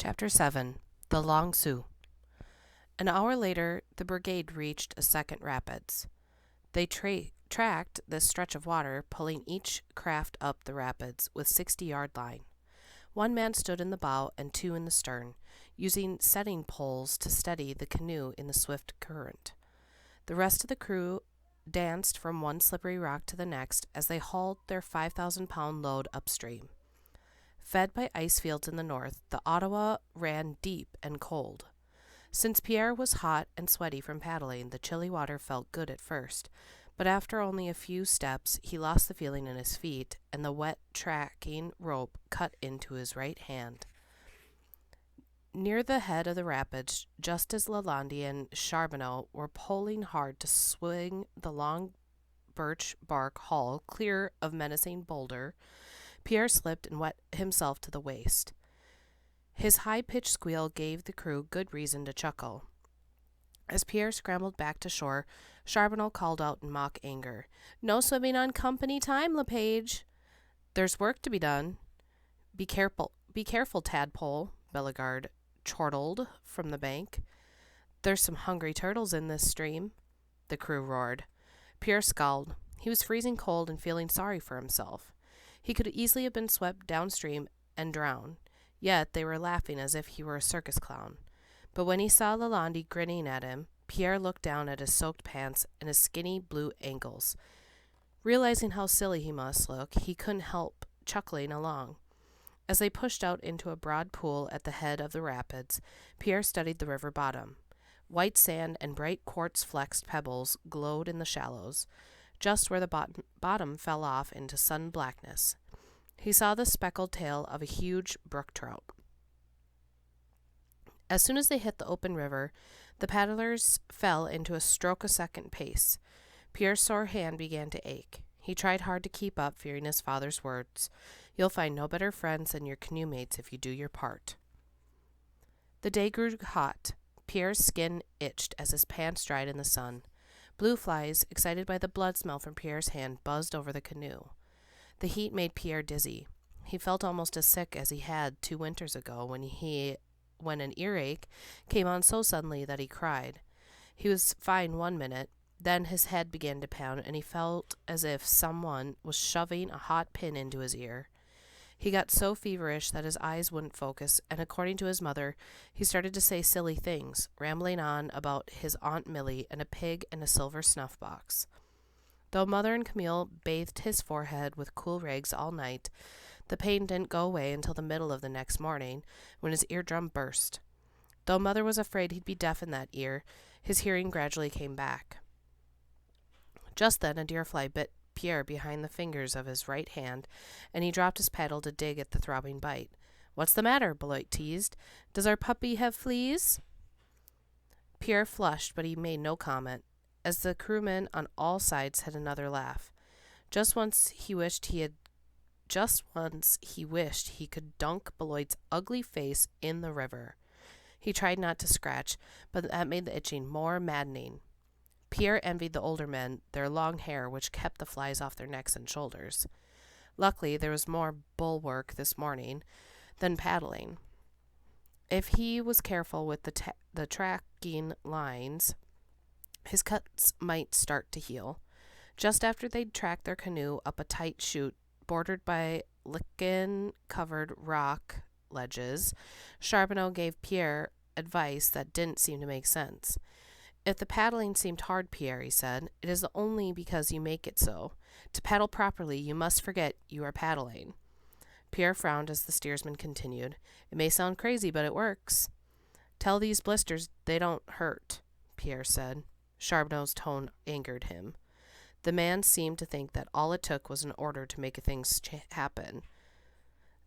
Chapter 7 The Long Sioux. An hour later, the brigade reached a second rapids. They tracked this stretch of water, pulling each craft up the rapids with 60-yard line. One man stood in the bow and two in the stern, using setting poles to steady the canoe in the swift current. The rest of the crew danced from one slippery rock to the next as they hauled their 5,000-pound load upstream. Fed by ice fields in the north, the Ottawa ran deep and cold. Since Pierre was hot and sweaty from paddling, the chilly water felt good at first, but after only a few steps, he lost the feeling in his feet, and the wet tracking rope cut into his right hand. Near the head of the rapids, just as Lalande and Charbonneau were pulling hard to swing the long birch bark hull clear of menacing boulder, Pierre slipped and wet himself to the waist. His high-pitched squeal gave the crew good reason to chuckle. As Pierre scrambled back to shore, Charbonneau called out in mock anger, "No swimming on company time, LePage." "There's work to be done." Be careful, tadpole," Bellegarde chortled from the bank. "There's some hungry turtles in this stream," the crew roared. Pierre scowled. He was freezing cold and feeling sorry for himself. He could easily have been swept downstream and drowned, yet they were laughing as if he were a circus clown. But when he saw Lalande grinning at him, Pierre looked down at his soaked pants and his skinny blue ankles. Realizing how silly he must look, he couldn't help chuckling along. As they pushed out into a broad pool at the head of the rapids, Pierre studied the river bottom. White sand and bright quartz-flexed pebbles glowed in the shallows, just where the bottom fell off into sudden blackness. He saw the speckled tail of a huge brook trout. As soon as they hit the open river, the paddlers fell into a stroke-a-second pace. Pierre's sore hand began to ache. He tried hard to keep up, fearing his father's words, "You'll find no better friends than your canoe mates if you do your part." The day grew hot. Pierre's skin itched as his pants dried in the sun. Blue flies, excited by the blood smell from Pierre's hand, buzzed over the canoe. The heat made Pierre dizzy. He felt almost as sick as he had 2 winters ago when an earache came on so suddenly that he cried. He was fine 1 minute, then his head began to pound, and he felt as if someone was shoving a hot pin into his ear. He got so feverish that his eyes wouldn't focus, and according to his mother, he started to say silly things, rambling on about his Aunt Millie and a pig and a silver snuff box. Though Mother and Camille bathed his forehead with cool rags all night, the pain didn't go away until the middle of the next morning, when his eardrum burst. Though Mother was afraid he'd be deaf in that ear, his hearing gradually came back. Just then a deer fly bit Pierre behind the fingers of his right hand, and he dropped his paddle to dig at the throbbing bite. "What's the matter?" Beloit teased. "Does our puppy have fleas?" Pierre flushed, but he made no comment, as the crewmen on all sides had another laugh. Just once he wished he could dunk Beloit's ugly face in the river. He tried not to scratch, but that made the itching more maddening. Pierre envied the older men their long hair, which kept the flies off their necks and shoulders. Luckily, there was more bull work this morning than paddling. If he was careful with the tracking lines, his cuts might start to heal. Just after they'd tracked their canoe up a tight chute bordered by lichen-covered rock ledges, Charbonneau gave Pierre advice that didn't seem to make sense. "If the paddling seemed hard, Pierre," he said, "it is only because you make it so. To paddle properly, you must forget you are paddling." Pierre frowned as the steersman continued. "It may sound crazy, but it works." "Tell these blisters they don't hurt," Pierre said. Charbonneau's tone angered him. The man seemed to think that all it took was an order to make things happen.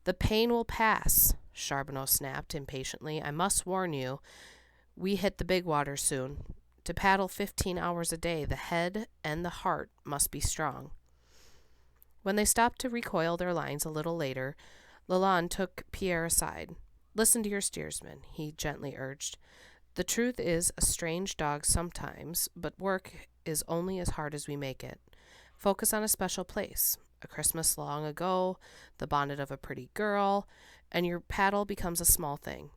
"The pain will pass," Charbonneau snapped impatiently. "I must warn you, we hit the big water soon. To paddle 15 hours a day, the head and the heart must be strong." When they stopped to recoil their lines a little later, Lalande took Pierre aside. "Listen to your steersman," he gently urged. "The truth is a strange dog sometimes, but work is only as hard as we make it. Focus on a special place, a Christmas long ago, the bonnet of a pretty girl, and your paddle becomes a small thing.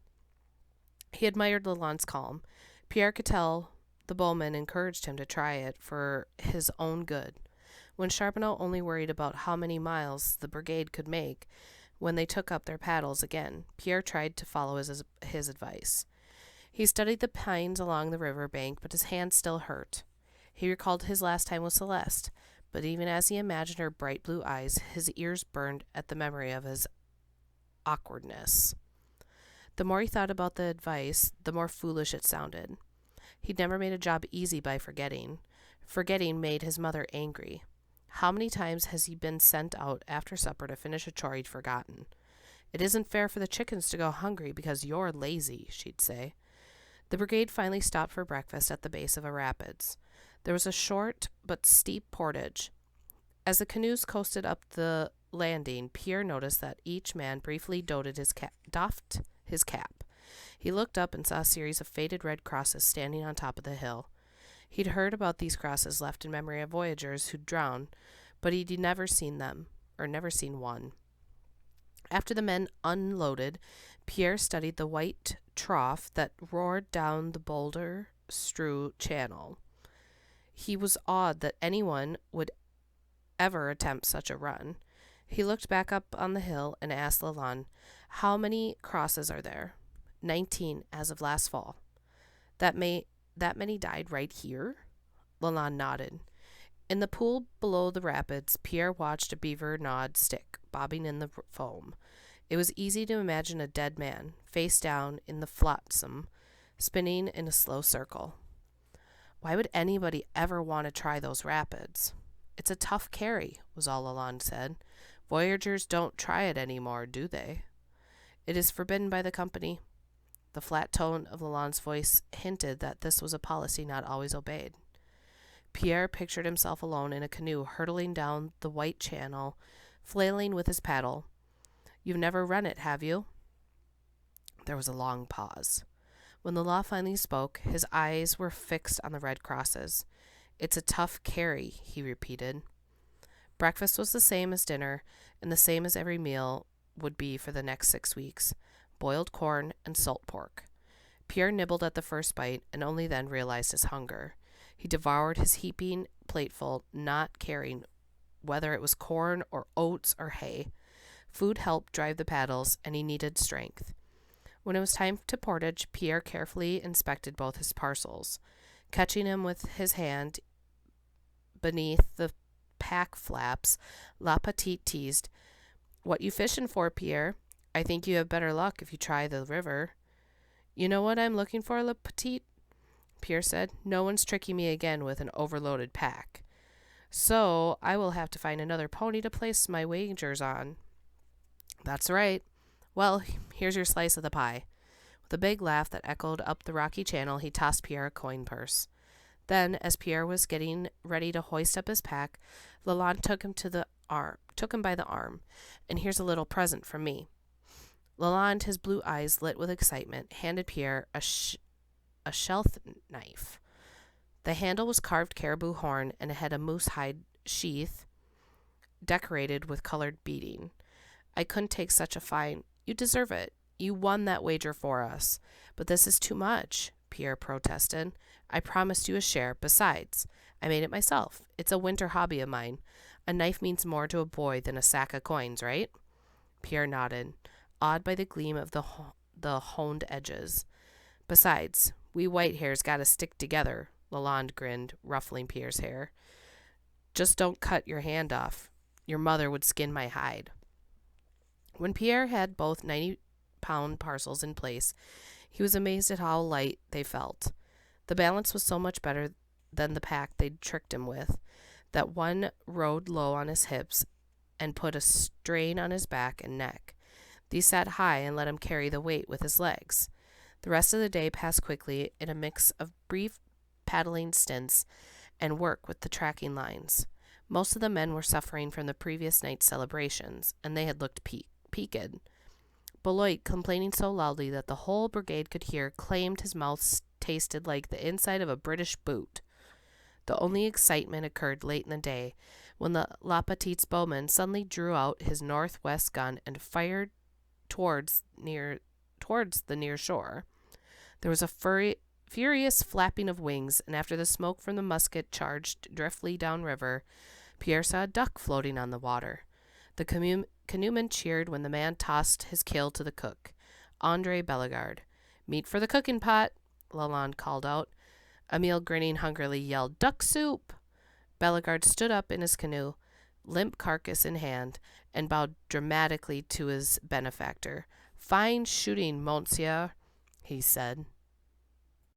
He admired Lalonde's calm. Pierre could tell the bowman encouraged him to try it for his own good. When Charbonneau only worried about how many miles the brigade could make when they took up their paddles again, Pierre tried to follow his advice. He studied the pines along the river bank, but his hands still hurt. He recalled his last time with Celeste, but even as he imagined her bright blue eyes, his ears burned at the memory of his awkwardness. The more he thought about the advice, the more foolish it sounded. He'd never made a job easy by forgetting. Forgetting made his mother angry. How many times has he been sent out after supper to finish a chore he'd forgotten? It isn't fair for the chickens to go hungry because you're lazy, she'd say. The brigade finally stopped for breakfast at the base of a rapids. There was a short but steep portage. As the canoes coasted up the landing, Pierre noticed that each man briefly doffed his cap. He looked up and saw a series of faded red crosses standing on top of the hill. He'd heard about these crosses left in memory of voyagers who'd drowned, but he'd never seen them, or never seen one. After the men unloaded, Pierre studied the white trough that roared down the boulder-strewn channel. He was awed that anyone would ever attempt such a run. He looked back up on the hill and asked Lalonde, "How many crosses are there?" 19 as of last fall. That many died right here? Lalonde nodded. In the pool below the rapids, Pierre watched a beaver-gnawed stick bobbing in the foam. It was easy to imagine a dead man, face down in the flotsam, spinning in a slow circle. Why would anybody ever want to try those rapids? It's a tough carry, was all Lalonde said. Voyagers don't try it anymore, do they? It is forbidden by the company. The flat tone of Lalonde's voice hinted that this was a policy not always obeyed. Pierre pictured himself alone in a canoe hurtling down the white channel, flailing with his paddle. You've never run it, have you? There was a long pause. When the law finally spoke, his eyes were fixed on the red crosses. It's a tough carry, he repeated. Breakfast was the same as dinner, and the same as every meal would be for the next 6 weeks. Boiled corn and salt pork. Pierre nibbled at the first bite, and only then realized his hunger. He devoured his heaping plateful, not caring whether it was corn or oats or hay. Food helped drive the paddles, and he needed strength. When it was time to portage, Pierre carefully inspected both his parcels. Catching him with his hand beneath the pack flaps, La Petite teased, "What you fishin' for, Pierre? I think you have better luck if you try the river." "You know what I'm looking for, La Petite?" Pierre said. "No one's tricking me again with an overloaded pack. So I will have to find another pony to place my wagers on." "That's right. Well, here's your slice of the pie." With a big laugh that echoed up the rocky channel, he tossed Pierre a coin purse. Then, as Pierre was getting ready to hoist up his pack, Lalonde took him by the arm. "And here's a little present from me." Lalonde, his blue eyes lit with excitement, handed Pierre a shelf knife. The handle was carved caribou horn and it had a moose hide sheath decorated with colored beading. "I couldn't take such a fine—" "You deserve it. You won that wager for us." "But this is too much," Pierre protested. "I promised you a share. Besides, I made it myself. It's a winter hobby of mine. A knife means more to a boy than a sack of coins, right?" Pierre nodded, awed by the gleam of the honed edges. "Besides, we white hairs gotta stick together," Lalonde grinned, ruffling Pierre's hair. "Just don't cut your hand off. Your mother would skin my hide." When Pierre had both 90-pound parcels in place, he was amazed at how light they felt. The balance was so much better than the pack they'd tricked him with, that one rode low on his hips and put a strain on his back and neck. These sat high and let him carry the weight with his legs. The rest of the day passed quickly in a mix of brief paddling stints and work with the tracking lines. Most of the men were suffering from the previous night's celebrations, and they had looked peaked. Beloit, complaining so loudly that the whole brigade could hear, claimed his mouth tasted like the inside of a British boot. The only excitement occurred late in the day, when the La Petite's bowman suddenly drew out his northwest gun and fired towards the near shore. There was a furious flapping of wings, and after the smoke from the musket charged driftily downriver, Pierre saw a duck floating on the water. The canoemen cheered when the man tossed his kill to the cook, Andre Bellegarde. "Meat for the cooking pot," Lalande called out. Emile, grinning hungrily, yelled, "Duck soup!" Bellegarde stood up in his canoe, limp carcass in hand, and bowed dramatically to his benefactor. "Fine shooting, monsieur," he said.